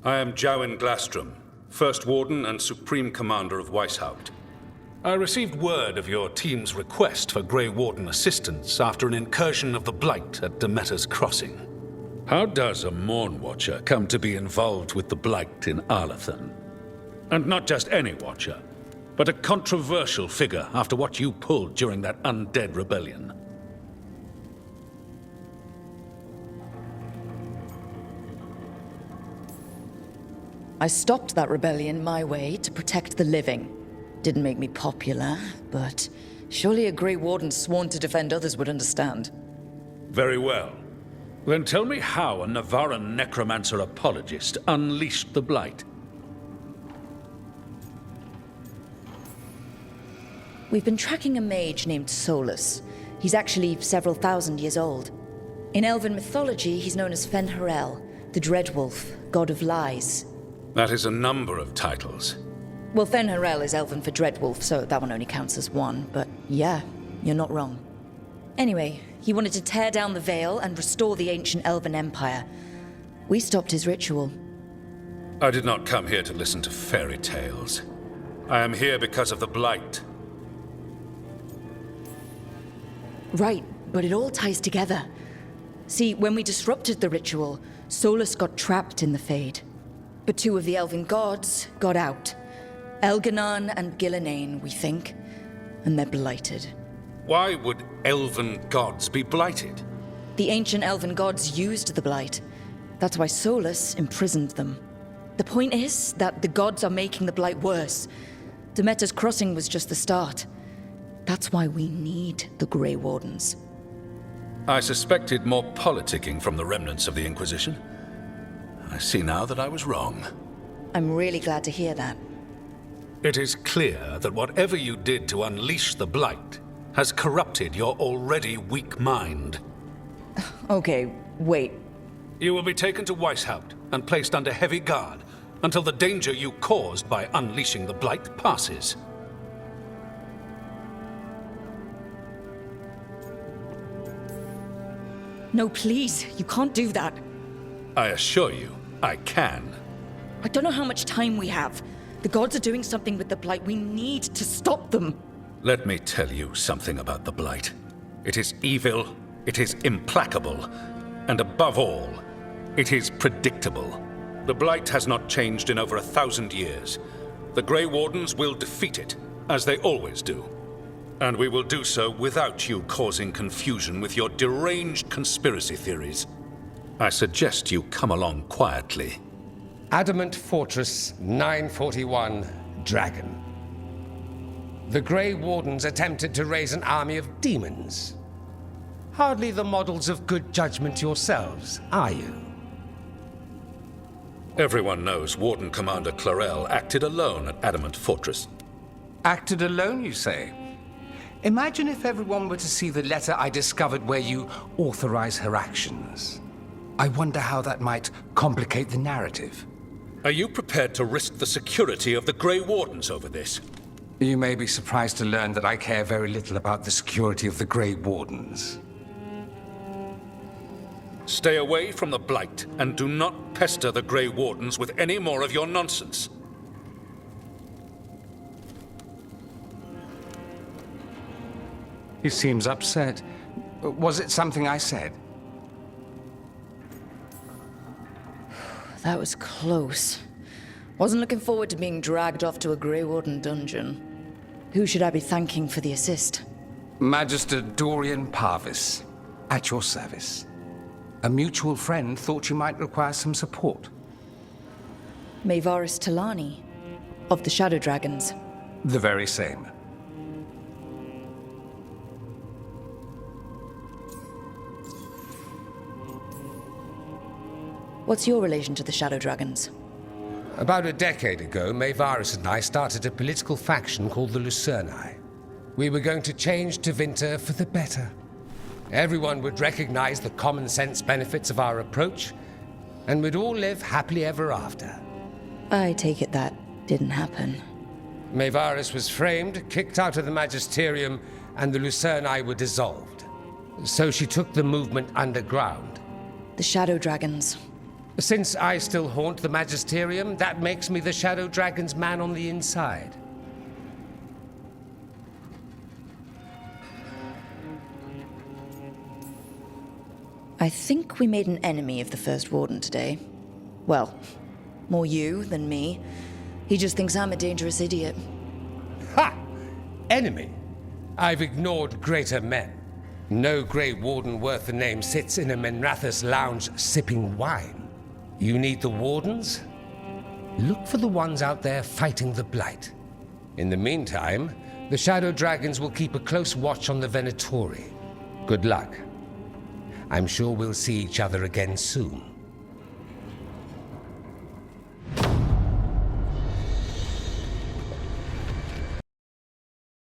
I am Jowin Glastrom, First Warden and Supreme Commander of Weishaupt. I received word of your team's request for Grey Warden assistance after an incursion of the Blight at Demeter's Crossing. How does a Morn Watcher come to be involved with the Blight in Arlathan? And not just any Watcher, but a controversial figure after what you pulled during that undead rebellion. I stopped that rebellion my way to protect the living. Didn't make me popular, but surely a Grey Warden sworn to defend others would understand. Very well. Then tell me how a Navaran necromancer apologist unleashed the Blight. We've been tracking a mage named Solus. He's actually several thousand years old. In Elven mythology, he's known as Fen'Harel, the Dreadwolf, god of lies. That is a number of titles. Well, Fen'Harel is Elven for Dreadwolf, so that one only counts as one, but yeah, you're not wrong. Anyway, he wanted to tear down the Veil and restore the ancient Elven Empire. We stopped his ritual. I did not come here to listen to fairy tales. I am here because of the Blight. Right, but it all ties together. See, when we disrupted the ritual, Solus got trapped in the Fade. But two of the Elven gods got out. Elganon and Gillenane, we think. And they're blighted. Why would Elven gods be blighted? The ancient Elven gods used the Blight. That's why Solus imprisoned them. The point is that the gods are making the Blight worse. Demeter's Crossing was just the start. That's why we need the Grey Wardens. I suspected more politicking from the remnants of the Inquisition. I see now that I was wrong. I'm really glad to hear that. It is clear that whatever you did to unleash the Blight has corrupted your already weak mind. Okay, wait. You will be taken to Weishaupt and placed under heavy guard until the danger you caused by unleashing the Blight passes. No, please, you can't do that. I assure you, I can. I don't know how much time we have. The gods are doing something with the Blight. We need to stop them. Let me tell you something about the Blight. It is evil, it is implacable, and above all, it is predictable. The Blight has not changed in over 1,000 years. The Grey Wardens will defeat it, as they always do. And we will do so without you causing confusion with your deranged conspiracy theories. I suggest you come along quietly. Adamant Fortress 941, Dragon. The Grey Wardens attempted to raise an army of demons. Hardly the models of good judgment yourselves, are you? Everyone knows Warden Commander Clarel acted alone at Adamant Fortress. Acted alone, you say? Imagine if everyone were to see the letter I discovered where you authorize her actions. I wonder how that might complicate the narrative. Are you prepared to risk the security of the Grey Wardens over this? You may be surprised to learn that I care very little about the security of the Grey Wardens. Stay away from the Blight, and do not pester the Grey Wardens with any more of your nonsense. He seems upset. Was it something I said? That was close. Wasn't looking forward to being dragged off to a Grey Warden dungeon. Who should I be thanking for the assist? Magister Dorian Parvis, at your service. A mutual friend thought you might require some support. Maevaris Talani, of the Shadow Dragons. The very same. What's your relation to the Shadow Dragons? About a decade ago, Maevaris and I started a political faction called the Lucerni. We were going to change Tevinter for the better. Everyone would recognize the common sense benefits of our approach, and we'd all live happily ever after. I take it that didn't happen. Maevaris was framed, kicked out of the Magisterium, and the Lucerni were dissolved. So she took the movement underground. The Shadow Dragons. Since I still haunt the Magisterium, that makes me the Shadow Dragon's man on the inside. I think we made an enemy of the First Warden today. Well, more you than me. He just thinks I'm a dangerous idiot. Ha! Enemy? I've ignored greater men. No Grey Warden worth the name sits in a Menrathus lounge sipping wine. You need the Wardens? Look for the ones out there fighting the Blight. In the meantime, the Shadow Dragons will keep a close watch on the Venatori. Good luck. I'm sure we'll see each other again soon.